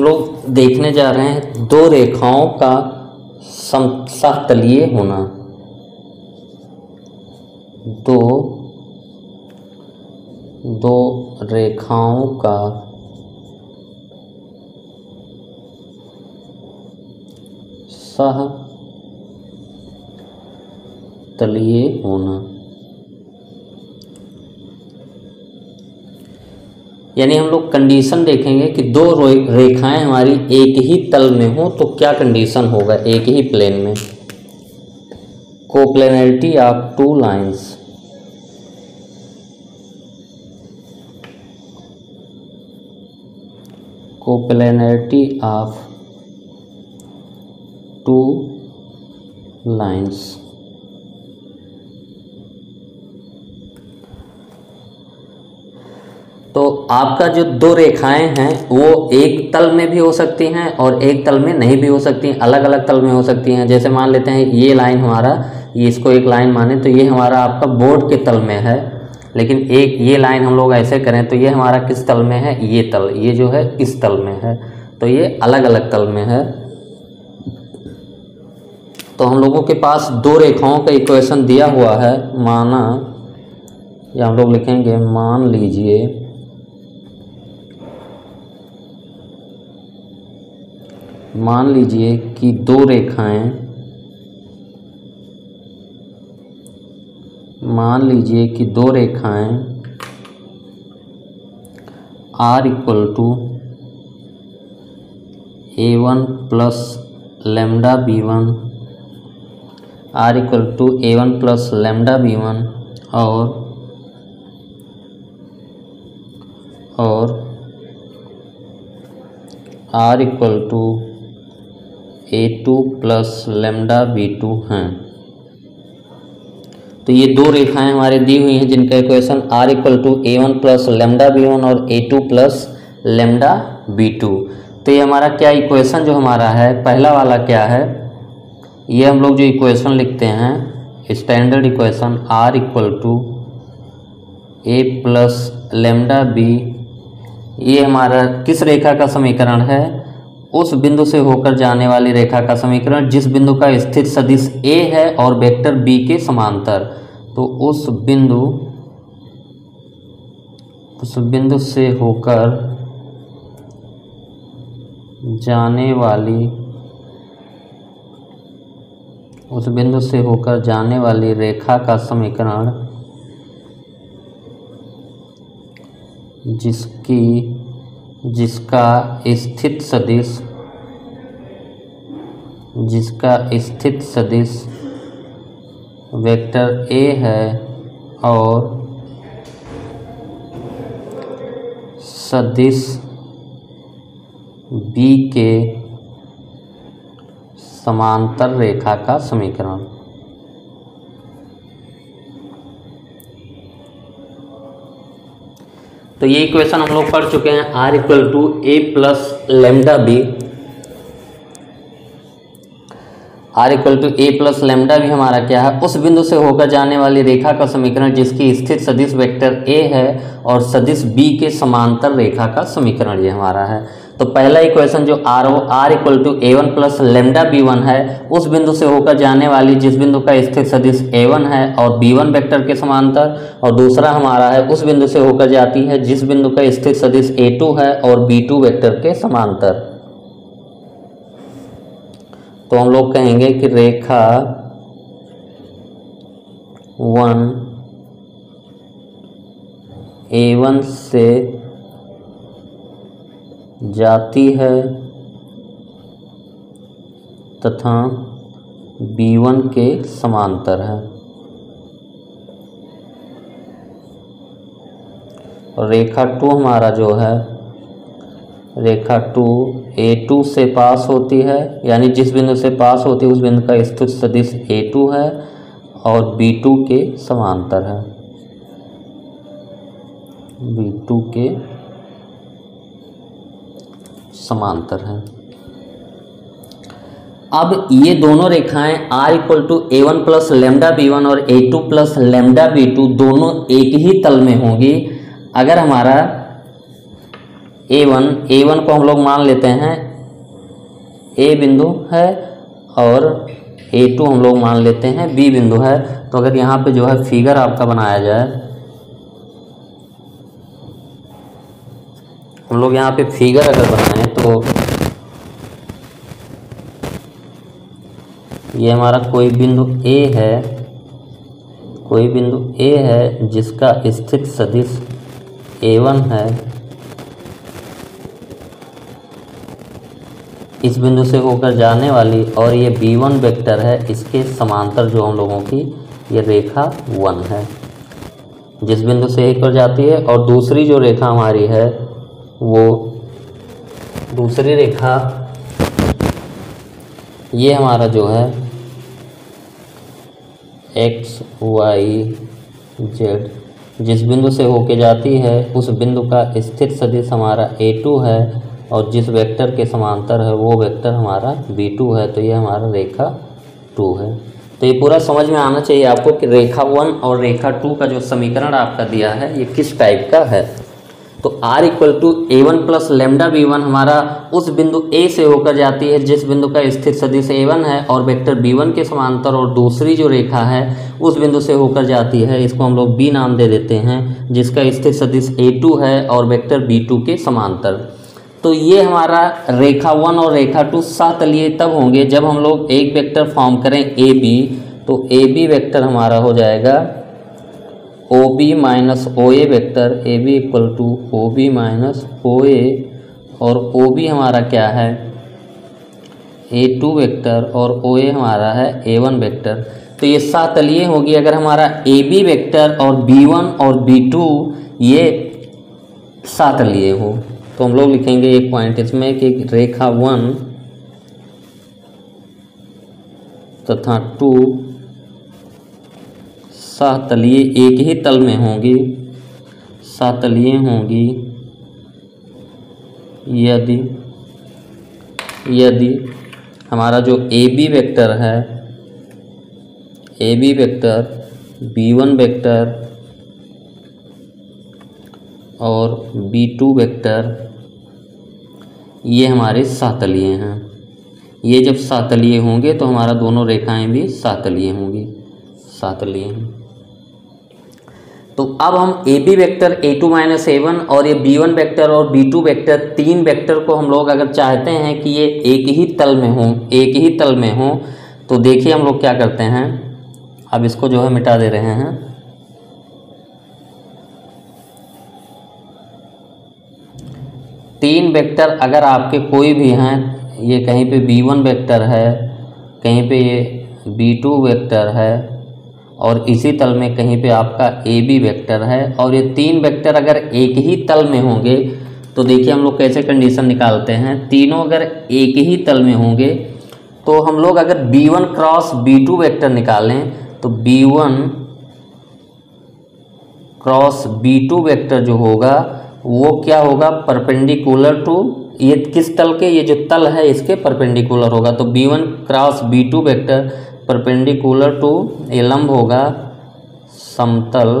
लोग देखने जा रहे हैं दो रेखाओं का समतलीय होना। दो रेखाओं का समतलीय होना, यानी हम लोग कंडीशन देखेंगे कि दो रेखाएं हमारी एक ही तल में हो तो क्या कंडीशन होगा एक ही प्लेन में। Coplanarity of two lines, coplanarity of two lines. तो आपका जो दो रेखाएं हैं वो एक तल में भी हो सकती हैं और एक तल में नहीं भी हो सकती हैं, अलग अलग तल में हो सकती हैं। जैसे मान लेते हैं ये लाइन हमारा, ये इसको एक लाइन माने तो ये हमारा आपका बोर्ड के तल में है, लेकिन एक ये लाइन हम लोग ऐसे करें तो ये हमारा किस तल में है, ये तल, ये जो है इस तल में है, तो ये अलग अलग तल में है। तो हम लोगों के पास दो रेखाओं का इक्वेशन दिया हुआ है, माना या हम लोग लिखेंगे मान लीजिए कि दो रेखाएं, R equal to A1 plus lambda B1, R equal to A1 plus lambda B1 और R equal to A2 plus lambda B2 हैं। तो ये दो रेखाएं हमारे दी हुई हैं जिनका equation R equal to A1 plus lambda B1 और A2 प्लस लेमडा B2। तो ये हमारा क्या इक्वेशन जो हमारा है, पहला वाला क्या है, ये हम लोग जो इक्वेशन लिखते हैं standard equation R equal to A plus lambda B, ये हमारा किस रेखा का समीकरण है, उस बिंदु से होकर जाने वाली रेखा का समीकरण जिस बिंदु का स्थित सदिश A है और वेक्टर B के समांतर। तो उस बिंदु से होकर जाने वाली रेखा का समीकरण जिसका स्थित सदिश वेक्टर A है और सदिश B के समांतर रेखा का समीकरण। तो ये इक्वेशन हम लोग पढ़ चुके हैं, R equal to A plus lambda B, R equal to A plus lambda B हमारा क्या है, उस बिंदु से होकर जाने वाली रेखा का समीकरण जिसकी स्थित सदिश वेक्टर A है और सदिश B के समांतर रेखा का समीकरण ये हमारा है। तो पहला इक्वेशन जो R equal to A1 plus lambda B1 है, उस बिंदु से होकर जाने वाली जिस बिंदु का स्थित सदिश A1 है और B1 वेक्टर के समांतर, और दूसरा हमारा है उस बिंदु से होकर जाती है जिस बिंदु का स्थित सदिश A2 है और B2 वेक्टर के समांतर। तो हम लोग कहेंगे कि रेखा 1 A1 से जाती है तथा B1 के समांतर है, और रेखा 2 हमारा जो है, रेखा 2 A2 से पास होती है, यानी जिस बिंदु से पास होती है उस बिंदु का स्थित सदिश A2 है और B2 के समांतर है, B2 के समांतर है। अब ये दोनों रेखाएं R equal to A1 plus lambda B1 और A2 प्लस लेमडा B2 दोनों एक ही तल में होंगी अगर हमारा A1 को हम लोग मान लेते हैं A बिंदु है और A2 हम लोग मान लेते हैं B बिंदु है। तो अगर यहाँ पे जो है फिगर आपका बनाया जाए, हम लोग यहाँ पे फिगर अगर बनाएं तो ये हमारा कोई बिंदु A है, कोई बिंदु A है जिसका स्थित सदिश A1 है। इस बिंदु से होकर जाने वाली और ये B1 वेक्टर है, इसके समांतर जो हम लोगों की ये रेखा 1 है, जिस बिंदु से होकर जाती है। और दूसरी जो रेखा हमारी है वो दूसरी रेखा ये हमारा जो है x y z जिस बिंदु से होके जाती है उस बिंदु का स्थित सदिश हमारा A2 है और जिस वेक्टर के समांतर है वो वेक्टर हमारा B2 है। तो ये हमारा रेखा 2 है। तो ये पूरा समझ में आना चाहिए आपको कि रेखा 1 और रेखा 2 का जो समीकरण आपका दिया है ये किस टाइप का है। तो r = A1 + λ(b1) हमारा उस बिंदु A से होकर जाती है जिस बिंदु का स्थित सदिश A1 है और वेक्टर B1 के समांतर, और दूसरी जो रेखा है उस बिंदु से होकर जाती है, इसको हम लोग B नाम दे देते हैं, जिसका स्थित सदिश A2 है और वेक्टर B2 के समांतर। तो ये हमारा रेखा 1 और रेखा 2 सातलीय तब होंगे जब हम लोग एक वेक्टर फॉर्म करें AB। तो AB वेक्टर हमारा हो जाएगा OB minus OA vector, AB = OB minus OA, और OB हमारा क्या है A2 वेक्टर और OA हमारा है A1 वेक्टर। तो ये सातलीय होगी अगर हमारा AB वेक्टर और B1 और B2 ये सातलीय हो। तो हम लोग लिखेंगे एक पॉइंट इसमें कि रेखा 1 तथा 2 सातलीय एक ही तल में होंगी, सातलीय होंगी यदि हमारा जो AB वेक्टर है, AB वेक्टर, B1 वेक्टर और B2 वेक्टर ये हमारे सातलीय हैं। ये जब सातलीय होंगे तो हमारा दोनों रेखाएं भी सातलीय होंगी, सातलीय हैं। तो अब हम AB वेक्टर A2 - A1 और ये B1 वेक्टर और B2 वेक्टर, तीन वेक्टर को हम लोग अगर चाहते हैं कि ये एक ही तल में हों, एक ही तल में हों, तो देखिए हम लोग क्या करते हैं। अब इसको जो है मिटा दे रहे हैं। तीन वेक्टर अगर आपके कोई भी हैं, ये कहीं पे B1 वेक्टर है, कहीं पे ये B2 वेक्टर है और इसी तल में कहीं पे आपका AB वेक्टर है, और ये तीन वेक्टर अगर एक ही तल में होंगे तो देखिए हम लोग कैसे कंडीशन निकालते हैं। तीनों अगर एक ही तल में होंगे तो हम लोग अगर B1 क्रॉस B2 वेक्टर निकालें तो B1 क्रॉस B2 वेक्टर जो होगा वो क्या होगा, परपेंडिकुलर टू, ये किस तल के, ये जो तल है इसके परपेंडिकुलर होगा। तो B1 cross B2 vector perpendicular to, ये लंब होगा समतल,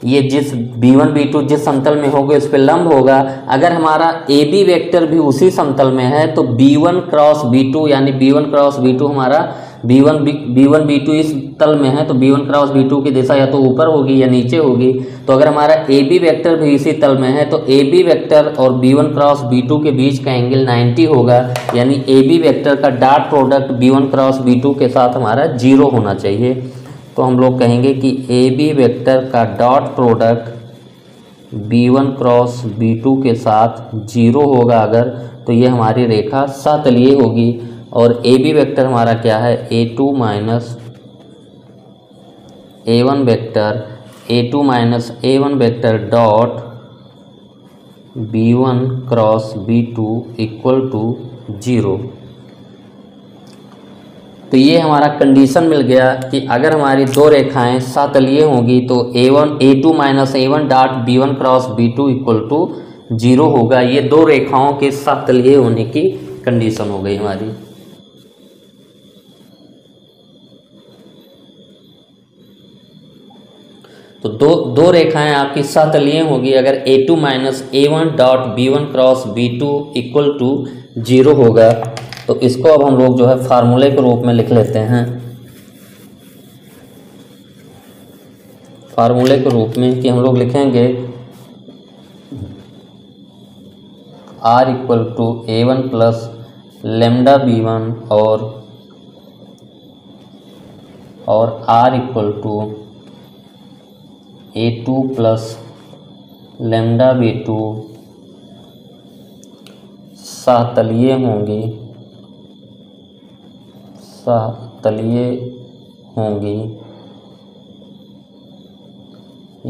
ये जिस B1 B2 जिस समतल में होगा इस पे लंब होगा। अगर हमारा AB वेक्टर भी उसी समतल में है तो B1 क्रॉस B2 यानी B1 क्रॉस B2 हमारा B1 B2 इस तल में है तो B1 क्रॉस B2 की दिशा या तो ऊपर होगी या नीचे होगी। तो अगर हमारा AB वेक्टर भी इसी तल में है तो AB वेक्टर और B1 क्रॉस B2 के बीच का एंगल 90 होगा, यानी AB वेक्टर का dot product B1 cross B2 के साथ हमारा 0 होना चाहिए। तो हम लोग कहेंगे कि AB वेक्टर का dot product B1 cross B2 के साथ 0 होगा अगर, तो ये हमारी रेखा सातलीय होगी। और AB वेक्टर हमारा क्या है, A2 minus A1 vector, A2 minus A1 vector dot B1 cross B2 = 0। तो ये हमारा कंडीशन मिल गया कि अगर हमारी दो रेखाएं सातलीय होंगी तो A2 minus A1 dot B1 cross B2 = 0 होगा। ये दो रेखाओं के सातलीय होने की कंडीशन हो गई हमारी। तो दो रेखाएं आपकी समतलीय होगी अगर A2 minus A1 dot B1 cross B2 equal to 0 होगा। तो इसको अब हम लोग जो है फार्मूले के रूप में लिख लेते हैं, फार्मूले के रूप में कि हम लोग लिखेंगे R equal to A1 plus lambda B1 और R equal to A2 plus lambda B2 सहतलीय होंगी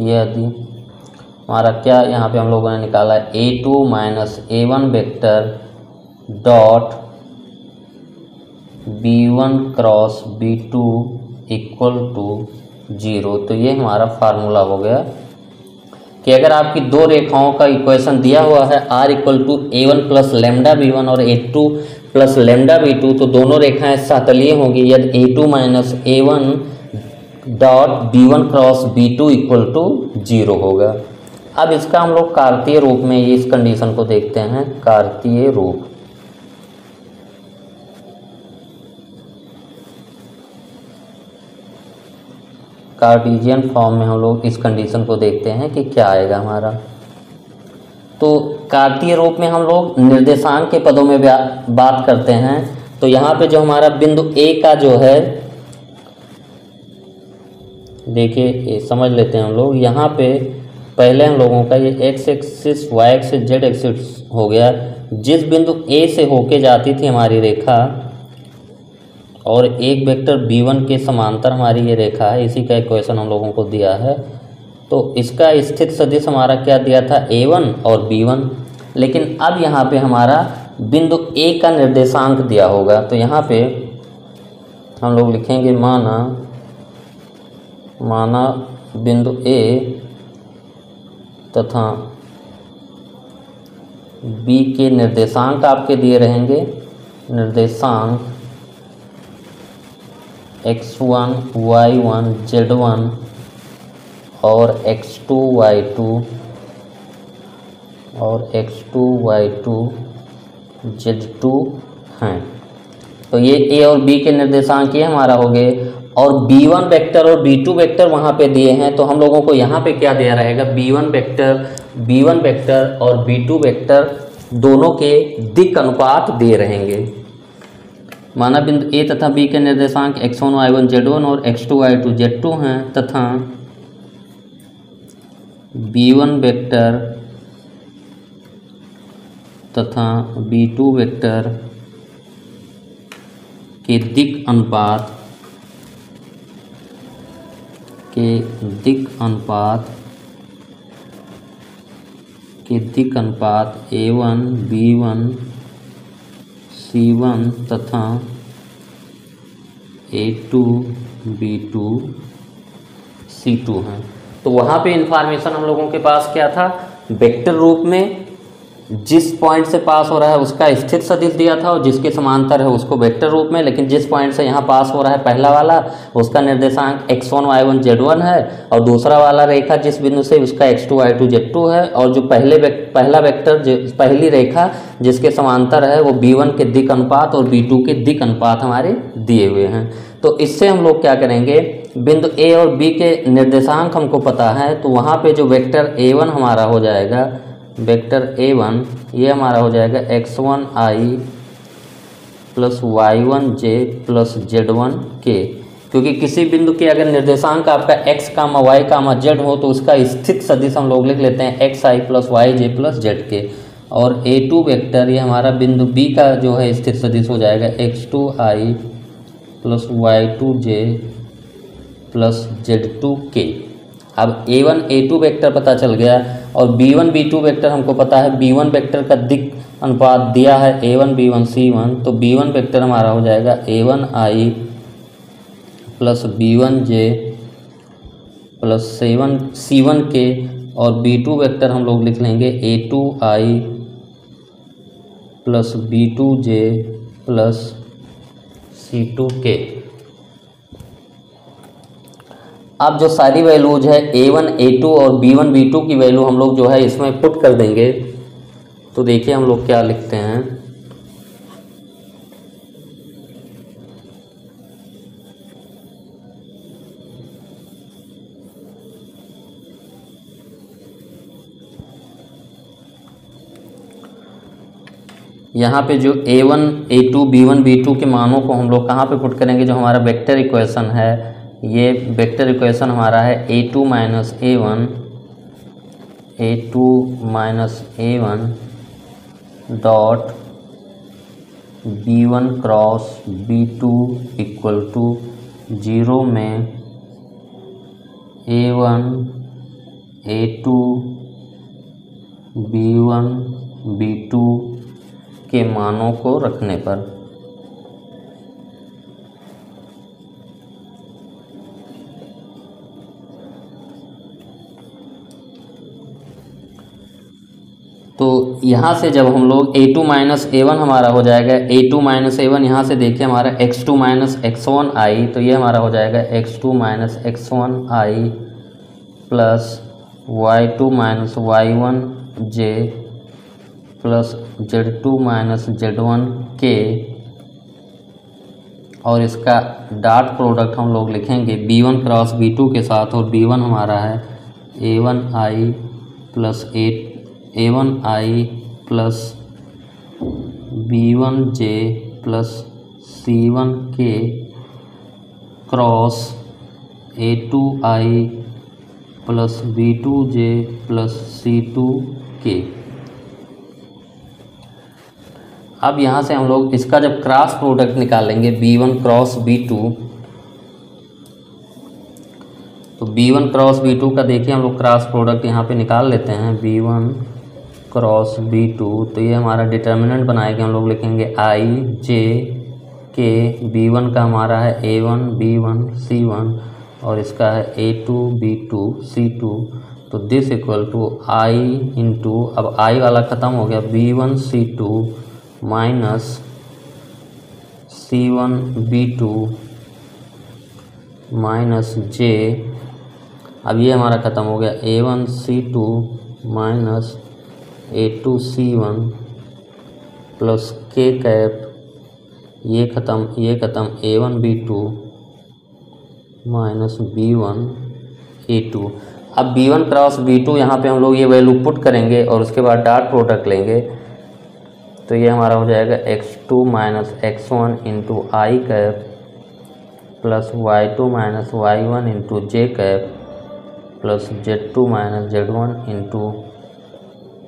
यदि हमारा क्या यहाँ पे हम लोगों ने निकाला है A2 minus A1 vector dot B1 cross B2 equal to 0। तो ये हमारा फार्मूला हो गया कि अगर आपकी दो रेखाओं का इक्वेशन दिया हुआ है R equal to A1 plus lambda B1 और A2 प्लस लेमडा B2, तो दोनों रेखाएं सहतलीय होंगी यदि A2 minus A1 dot B1 cross B2 equal to 0 होगा। अब इसका हम लोग कार्तीय रूप में ये इस कंडीशन को देखते हैं, कार्तीय रूप। कार्टेशियन फॉर्म में हम लोग इस कंडीशन को देखते हैं कि क्या आएगा हमारा। तो कार्तीय रूप में हम लोग निर्देशांक के पदों में बात करते हैं। तो यहाँ पे जो हमारा बिंदु A का जो है, देखिए ये समझ लेते हैं हम लोग। यहाँ पे पहले हम लोगों का ये x axis y axis z axis हो गया। जिस बिंदु A से होके जाती थी हमारी रेखा और एक वेक्टर B1 के समांतर हमारी ये रेखा है, इसी का इक्वेशन हम लोगों को दिया है। तो इसका स्थित सदिश हमारा क्या दिया था, A1 और B1। लेकिन अब यहाँ पे हमारा बिंदु A का निर्देशांक दिया होगा। तो यहाँ पे हम लोग लिखेंगे माना बिंदु A तथा B के निर्देशांक आपके दिए रहेंगे, निर्देशांक x1 y1 z1 और x2 y2 और x2 y2 z2 हैं। तो ये A और B के निर्देशांक ये हमारा हो गए। और B1 वेक्टर और B2 वेक्टर वहाँ पे दिए हैं। तो हम लोगों को यहाँ पे क्या दिया रहेगा, B1 वेक्टर और B2 वेक्टर दोनों के दिक् अनुपात दिए रहेंगे। माना बिंदु A तथा B के निर्देशांक x1 y1 z1 और x2 y2 z2 हैं तथा B1 वेक्टर तथा B2 वेक्टर के दिक् अनुपात A1 B1 C1 तथा A2 B2 C2 हैं। तो वहाँ पे इंफॉर्मेशन हम लोगों के पास क्या था, वेक्टर रूप में जिस पॉइंट से पास हो रहा है उसका स्थित सदिश दिया था और जिसके समांतर है उसको वेक्टर रूप में। लेकिन जिस पॉइंट से यहाँ पास हो रहा है पहला वाला, उसका निर्देशांक x1 y1 z1 है और दूसरा वाला रेखा जिस बिंदु से उसका x2 y2 z2 है। और जो पहला वेक्टर पहली रेखा जिसके समांतर है वो B1 के दिक् अनुपात और B2 के दिक् अनुपात हमारे दिए हुए हैं। तो इससे हम लोग क्या करेंगे, बिंदु A और B के निर्देशांक हमको पता है। तो वहाँ पे जो वेक्टर A1 हमारा हो जाएगा, वेक्टर A1 ये हमारा हो जाएगा x1i plus y1j plus z1k। क्योंकि किसी बिंदु के अगर निर्देशांक आपका x, y, z हो तो उसका स्थित सदिश हम लोग लिख लेते हैं xi plus yj plus zk। और A2 वेक्टर ये हमारा बिंदु B का जो है स्थित सदिश हो जाएगा x2i plus y2j plus z2k। अब A1 A2 वेक्टर पता चल गया और B1 B2 वेक्टर हमको पता है। B1 वेक्टर का दिक् अनुपात दिया है A1 B1 C1। तो B1 वेक्टर हमारा हो जाएगा A1i plus B1j plus C1k। और B2 वेक्टर हम लोग लिख लेंगे A2i plus B2j plus C2k। अब जो सारी वैल्यूज है A1 A2 और B1 B2 की वैल्यू हम लोग जो है इसमें पुट कर देंगे। तो देखिए हम लोग क्या लिखते हैं, यहाँ पे जो A1 A2 B1 B2 के मानों को हम लोग कहाँ पे पुट करेंगे, जो हमारा वेक्टर इक्वेशन है, ये वेक्टर इक्वेशन हमारा है A2 minus A1 dot B1 cross B2 equal to 0 में A1 A2 B1 B2 के मानों को रखने पर। तो यहाँ से जब हम लोग A2 माइनस A1 हमारा हो जाएगा, A2 माइनस A1 यहाँ से देखिए हमारा X2 माइनस X1 I, तो ये हमारा हो जाएगा X2 minus X1 I plus Y2 minus Y1 J plus Z2 minus Z1 K, और इसका डॉट प्रोडक्ट हम लोग लिखेंगे B1 क्रॉस B2 के साथ, और B1 हमारा है A1I plus A1I plus B1J plus C1K cross A2I plus B2J plus C2K। अब यहाँ से हम लोग इसका जब क्रॉस प्रोडक्ट निकालेंगे B1 क्रॉस B2, तो B1 क्रॉस B2 का देखिए हम लोग क्रॉस प्रोडक्ट यहाँ पे निकाल लेते हैं, B1 क्रॉस B2, तो ये हमारा डिटर्मिनेंट बनाएंगे, हम लोग लिखेंगे I J K, B1 का हमारा है A1 B1 C1 और इसका है A2 B2 C2, तो this equal to I into, अब I वाला ख़त्म हो गया, B1 C2 minus C1 B2 minus J, अब ये हमारा ख़त्म हो गया A1 C2 minus A2 C1 plus K cap, ये ख़त्म A1 B2 minus B1 A2। अब B1 क्रॉस B2 यहाँ पे हम लोग ये वैल्यू पुट करेंगे और उसके बाद डॉट प्रोडक्ट लेंगे, तो ये हमारा हो जाएगा X2 minus X1 into I cap plus Y2 minus Y1 into J cap plus Z2 minus Z1 into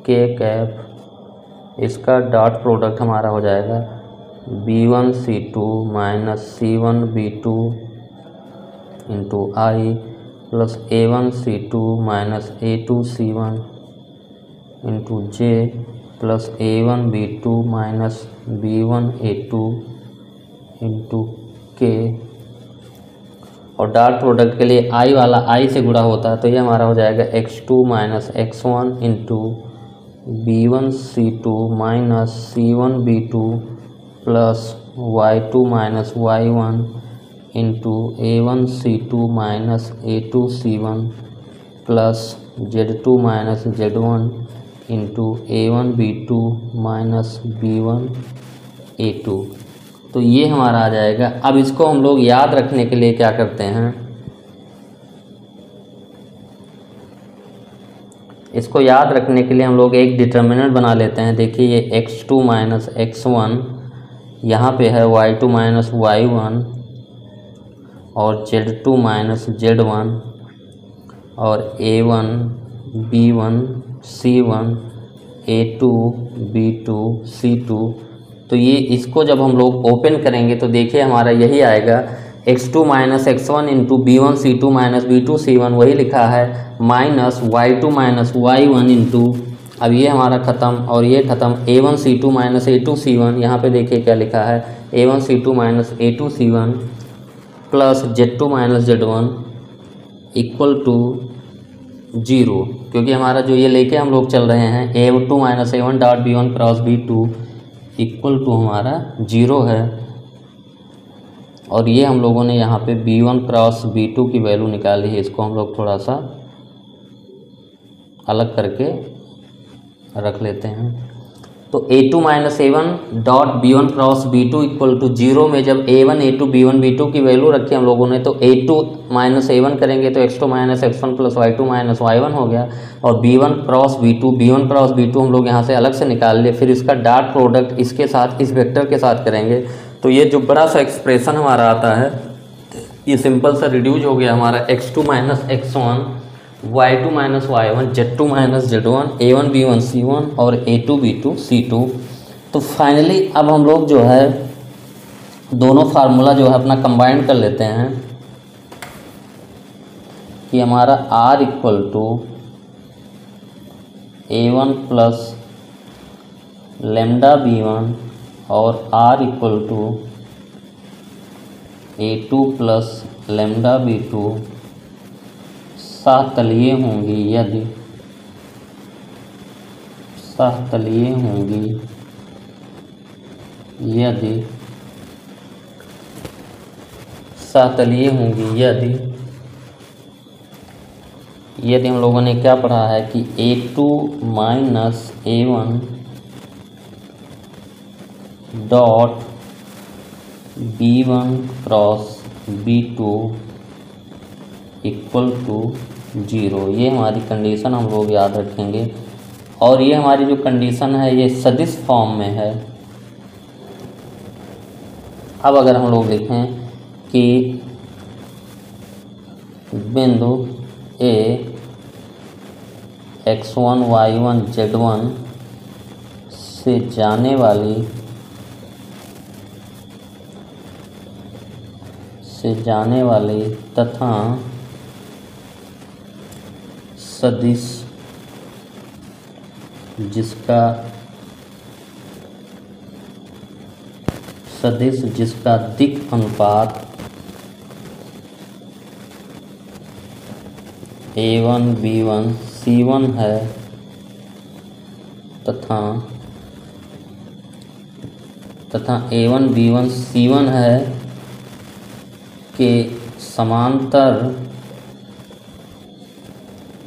K cap. इसका डॉट प्रोडक्ट हमारा हो जाएगा B1 C2 minus C1 B2 into I plus A1 C2 minus A2 C1 into J plus A1 B2 minus B1 A2 into K, और dot product के लिए I वाला I से गुणा होता है, तो ये हमारा हो जाएगा X2 minus X1 into B1 C2 minus C1 B2 plus Y2 minus Y1 into A1 C2 minus A2 C1 plus Z2 minus Z1 into A1 B2 minus B1 A2। तो ये हमारा आ जाएगा। अब इसको हम लोग याद रखने के लिए क्या करते हैं, इसको याद रखने के लिए हम लोग एक डिटर्मिनेंट बना लेते हैं। देखिए ये X2 माइनस X1 यहाँ पे है Y2 माइनस Y1 और Z2 माइनस Z1 और A1 B1 C1 A2 B2 C2। तो ये इसको जब हम लोग ओपन करेंगे तो देखिए हमारा यही आएगा X2 minus X1 into B1 C2 minus B2 C1, वही लिखा है, minus Y2 minus Y1 into, अब ये हमारा ख़त्म और ये ख़त्म, A1 C2 minus A2 C1, यहाँ पे देखिए क्या लिखा है A1 C2 minus A2 C1 plus Z2 minus Z1 equal to 0, क्योंकि हमारा जो ये लेके हम लोग चल रहे हैं A2 minus A1 dot B1 cross B2 equal to हमारा 0 है। और ये हम लोगों ने यहाँ पे B1 क्रॉस B2 की वैल्यू निकाली है। इसको हम लोग थोड़ा सा अलग करके रख लेते हैं। तो A2 minus A1 dot B1 cross B2 equal to 0 में जब A1 A2 B1 B2 की वैल्यू रखी हम लोगों ने, तो A2 माइनस A1 करेंगे तो X2 minus X1 plus Y2 minus Y1 हो गया। और B1 क्रॉस B2 हम लोग यहाँ से अलग से निकाल लिए। फिर इसका डॉट प्रोडक्ट इसके साथ, इस वेक्टर के साथ करेंगे, तो ये जो बड़ा सा एक्सप्रेशन हमारा आता है ये सिंपल सा रिड्यूज हो गया हमारा X2 minus X1, Y2 minus Y1, Z2 minus Z1, A1 B1 C1 और A2 B2 C2। तो फाइनली अब हम लोग जो है दोनों फार्मूला जो है अपना कंबाइन कर लेते हैं कि हमारा R equal to A1 plus lambda B1 और R equal to A2 plus lambda B2 सातलीय होंगी यदि हम लोगों ने क्या पढ़ा है कि A2 minus A1 dot B1 cross B2 equal to 0। ये हमारी कंडीशन हम लोग याद रखेंगे। और ये हमारी जो कंडीशन है ये सदिश फॉर्म में है। अब अगर हम लोग देखें कि बिंदु A X1 Y1 Z1 से जाने वाली तथा सदिश जिसका दिक् अनुपात A1 B1 C1 है तथा A1 B1 C1 है के समांतर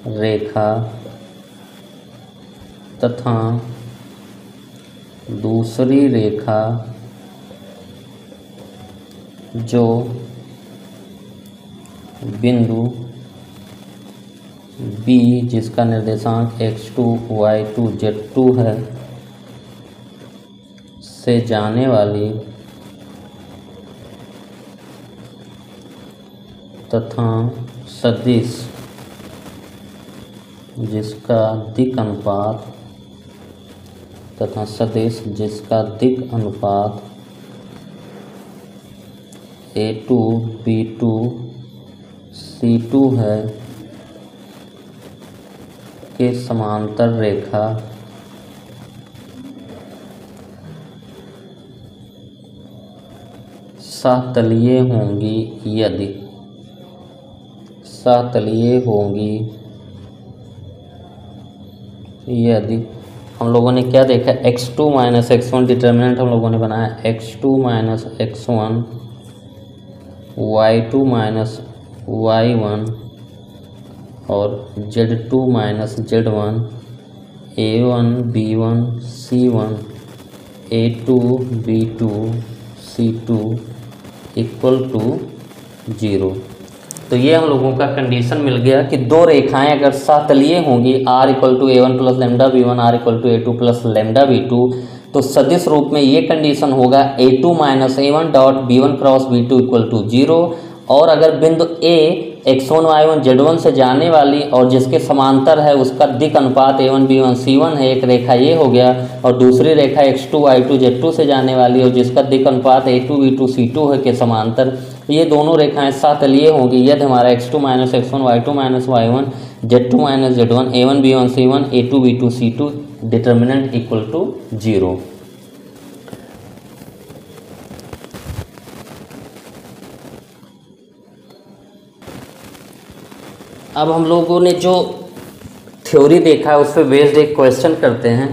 रेखा तथा दूसरी रेखा जो बिंदु B जिसका निर्देशांक X2 Y2 Z2 है से जाने वाली तथा सदिश जिसका दिक् अनुपात A2 B2 C2 है के समांतर रेखा सातलीय होंगी यदि हम लोगों ने क्या देखा, X2 माइनस X1 डिटर्मिनेंट हम लोगों ने बनाया X2 minus X1 Y2 minus Y1 और Z2 minus Z1 A1 B1 C1 A2 B2 C2 equal to 0। तो ये हम लोगों का कंडीशन मिल गया कि दो रेखाएं अगर सातलीय होंगी R equal to A1 plus lambda B1 R equal to A2 plus lambda B2, तो सदिश रूप में ये कंडीशन होगा A2 minus A1 dot B1 cross B2 equal to 0। और अगर बिंदु A X1 Y1 Z1 से जाने वाली और जिसके समांतर है उसका दिक् अनुपात A1 B1 C1 है, एक रेखा ये हो गया, और दूसरी रेखा X2 Y2 Z2 से जाने वाली और जिसका दिक् अनुपात A2 B2 C2 है के समांतर, ये दोनों रेखाएं सातलीय होंगी यदि हमारा X2 minus X1 Y2 minus Y1 Z2 minus Z1 A1 B1 C1 A2 B2 C2 determinant equal to 0। अब हम लोगों ने जो थ्योरी देखा है उस पर बेस्ड एक क्वेश्चन करते हैं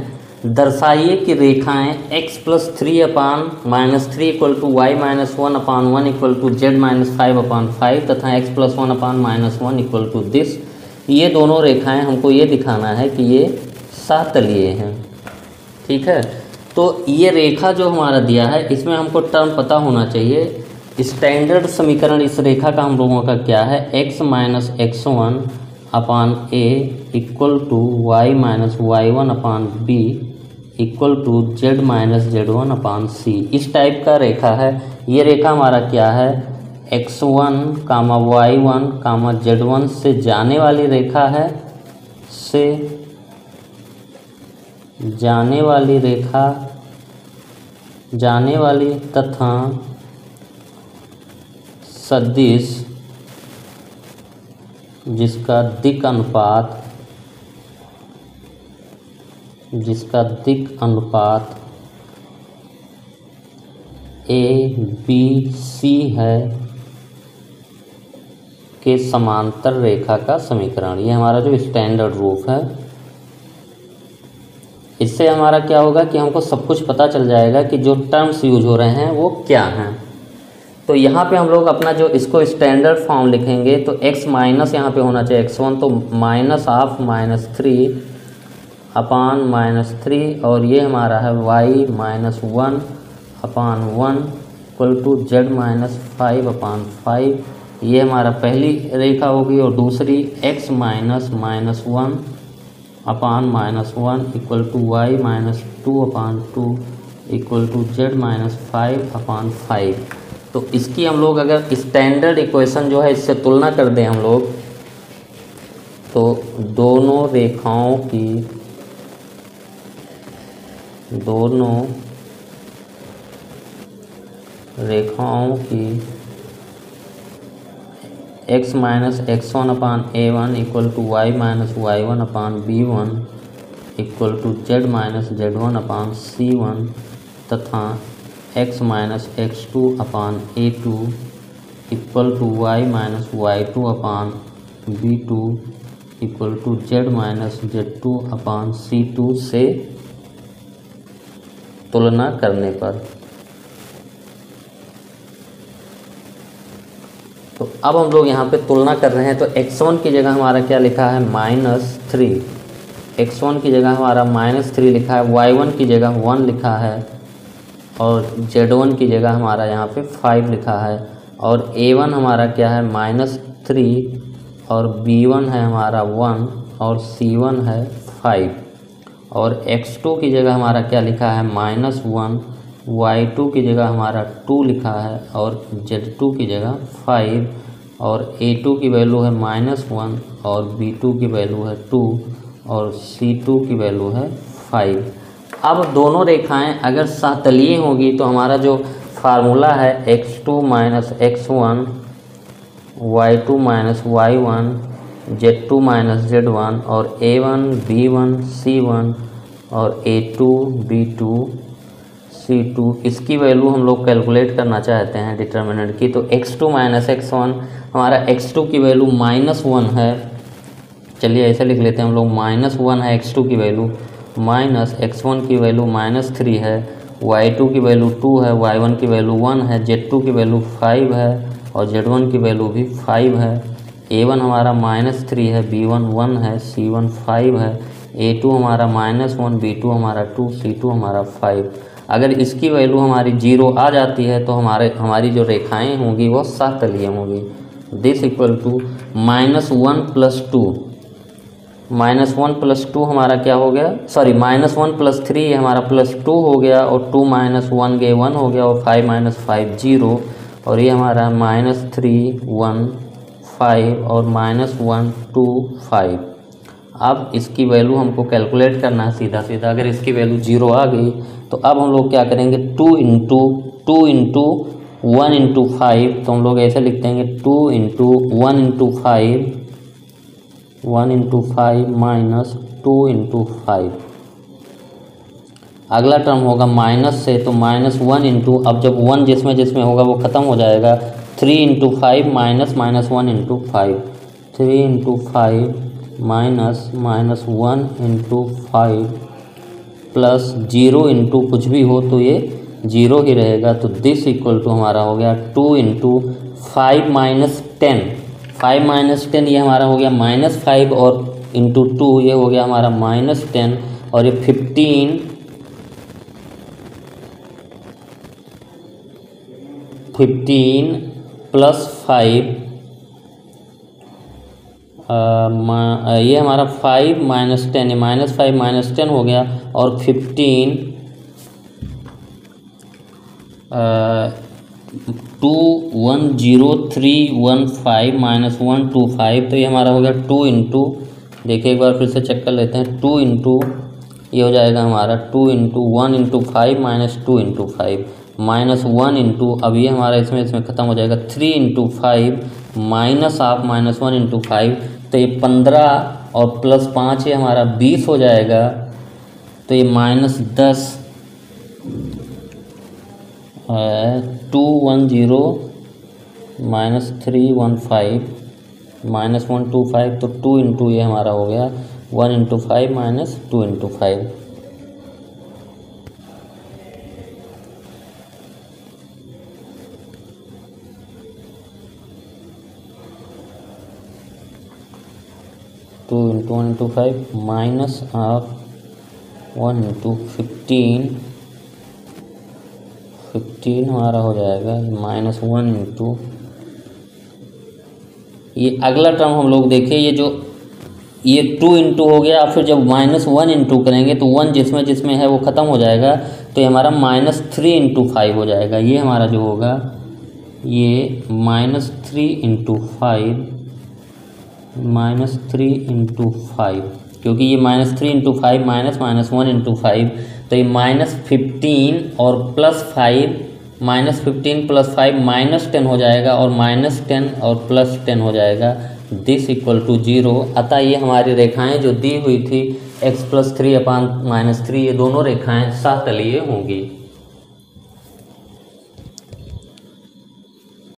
दर्शाइए कि रेखाएं x plus 3 upon minus 3 equal to y minus 1 upon 1 equal to z minus 5 upon 5 तथा x plus 1 upon minus 1 equal to this. ये दोनों रेखाएं हमको ये दिखाना है कि ये सातलीय हैं। ठीक है, तो ये रेखा जो हमारा दिया है इसमें हमको टर्म पता होना चाहिए। स्टैंडर्ड समीकरण इस रेखा का हम लोगों का क्या है, x minus x1 upon a equal to y minus y1 upon b equal to z minus z1 upon c। इस टाइप का रेखा है। ये रेखा हमारा क्या है, x1 कामा y1 कामा z1 से जाने वाली रेखा है, से जाने वाली रेखा, जाने वाली तथा सदिश जिसका दिक् अनुपात, जिसका दिक् अनुपात ABC है के समांतर रेखा का समीकरण। ये हमारा जो स्टैंडर्ड रूप है। इससे हमारा क्या होगा कि हमको सब कुछ पता चल जाएगा कि जो टर्म्स यूज हो रहे हैं वो क्या हैं। तो यहाँ पे हम लोग अपना जो इसको स्टैंडर्ड फॉर्म लिखेंगे तो x माइनस यहाँ पे होना चाहिए x1, तो minus of minus 3 upon minus 3 और ये हमारा है y minus 1 upon 1 equal to z minus 5 upon 5। ये हमारा पहली रेखा होगी और दूसरी x minus minus 1 upon minus 1 equal to y minus 2 upon 2 equal to z minus 5 upon 5। तो इसकी हम लोग अगर स्टैंडर्ड इक्वेशन जो है इससे तुलना कर दें हम लोग, तो दोनों रेखाओं की x minus x1 upon a1 equal to y minus y1 upon b1 equal to z minus z1 upon c1 तथा x minus x2 upon a2 equal to y minus y2 upon b2 equal to z minus z2 upon c2 से तुलना करने पर। तो अब हम लोग यहाँ पे तुलना कर रहे हैं। तो x1 की जगह हमारा क्या लिखा है, -3। x1 की जगह हमारा -3 लिखा है, y1 की जगह 1 लिखा है और z1 की जगह हमारा यहाँ पे 5 लिखा है। और a1 हमारा क्या है, -3 और b1 है हमारा 1 और c1 है 5। और x2 की जगह हमारा क्या लिखा है, -1, y2 की जगह हमारा 2 लिखा है और z2 की जगह 5 और a2 की वैल्यू है -1 और b2 की वैल्यू है 2 और c2 की वैल्यू है 5। अब दोनों रेखाएं अगर सातलीय होगी तो हमारा जो फार्मूला है x2 minus x1, y2 minus y1, z2 minus z1 और a1 b1 c1 और a2 b2 c2, इसकी वैल्यू हम लोग कैलकुलेट करना चाहते हैं डिटर्मिनेंट की। तो x2 माइनस x1 हमारा x2 की वैल्यू -1 है। चलिए ऐसे लिख लेते हैं हम लोग, -1 है x2 की वैल्यू, माइनस x1 की वैल्यू -3 है, y2 की वैल्यू 2 है, y1 की वैल्यू 1 है, z2 की वैल्यू 5 है और z1 की वैल्यू भी 5 है। a1 हमारा -3 है, b1 1 है, c1 5 है, a2 हमारा -1, b2 हमारा 2, c2 हमारा 5। अगर इसकी वैल्यू हमारी 0 आ जाती है तो हमारी जो रेखाएं होंगी वो सातलीय होंगी। This equal to -1 plus 2, -1 plus 2 हमारा क्या हो गया, सॉरी -1 प्लस 3 हमारा +2 हो गया और 2 माइनस 1 गए 1 हो गया और 5 माइनस 5 0 और ये हमारा -3 1 5 और -1 2 5। अब इसकी वैल्यू हमको कैलकुलेट करना है सीधा सीधा। अगर इसकी वैल्यू 0 आ गई तो अब हम लोग क्या करेंगे, 2 इंटू 1 इंटू 5, तो हम लोग ऐसे लिख देंगे 2 into 1 into 5, 1 into 5 minus 2 into 5। अगला टर्म होगा माइनस से, तो -1 इंटू, अब जब 1 जिसमें होगा वो ख़त्म हो जाएगा, 3 into 5 minus -1 into 5, 3 into 5 minus -1 into 5 plus 0 into कुछ भी हो तो ये 0 ही रहेगा। तो दिस इक्वल टू हमारा हो गया 2 इंटू 5 माइनस 10, 5 माइनस 10 ये हमारा हो गया -5 और इंटू 2 ये हो गया हमारा -10 और ये 15 प्लस 5 ये हमारा 5 माइनस 10 है, -5 माइनस 10 हो गया और 15 210,315 माइनस 125 तो ये हमारा हो गया 2 इंटू, देखिए एक बार फिर से चेक कर लेते हैं, 2 इंटू ये हो जाएगा हमारा 2 into 1 into 5 minus 2 into 5 minus 1 into, अब ये हमारा इसमें ख़त्म हो जाएगा 3 into 5 minus half minus 1 into 5 तो ये 15 और प्लस 5 ये हमारा 20 हो जाएगा। तो ये -10 210 माइनस 315 माइनस 125 तो 2 इंटू ये हमारा हो गया 1 into 5 minus 2 into 5। Two into 1 into 5 minus of 1 into 15 हमारा हो जाएगा -1 इंटू, ये अगला टर्म हम लोग देखें, ये 2 इंटू हो गया, फिर जब -1 इंटू करेंगे तो 1 जिसमें है वो ख़त्म हो जाएगा तो ये हमारा -3 इंटू 5 हो जाएगा। ये हमारा जो होगा ये -3 इंटू 5 क्योंकि ये -3 इंटू 5 माइनस -1 इंटू 5 तो ये -15 और प्लस 5 -15 प्लस 5 -10 हो जाएगा और -10 और प्लस 10 हो जाएगा। This equal to 0। अतः ये हमारी रेखाएं जो दी हुई थी x + 3/-3 ये दोनों रेखाएं सहतलीय होंगी।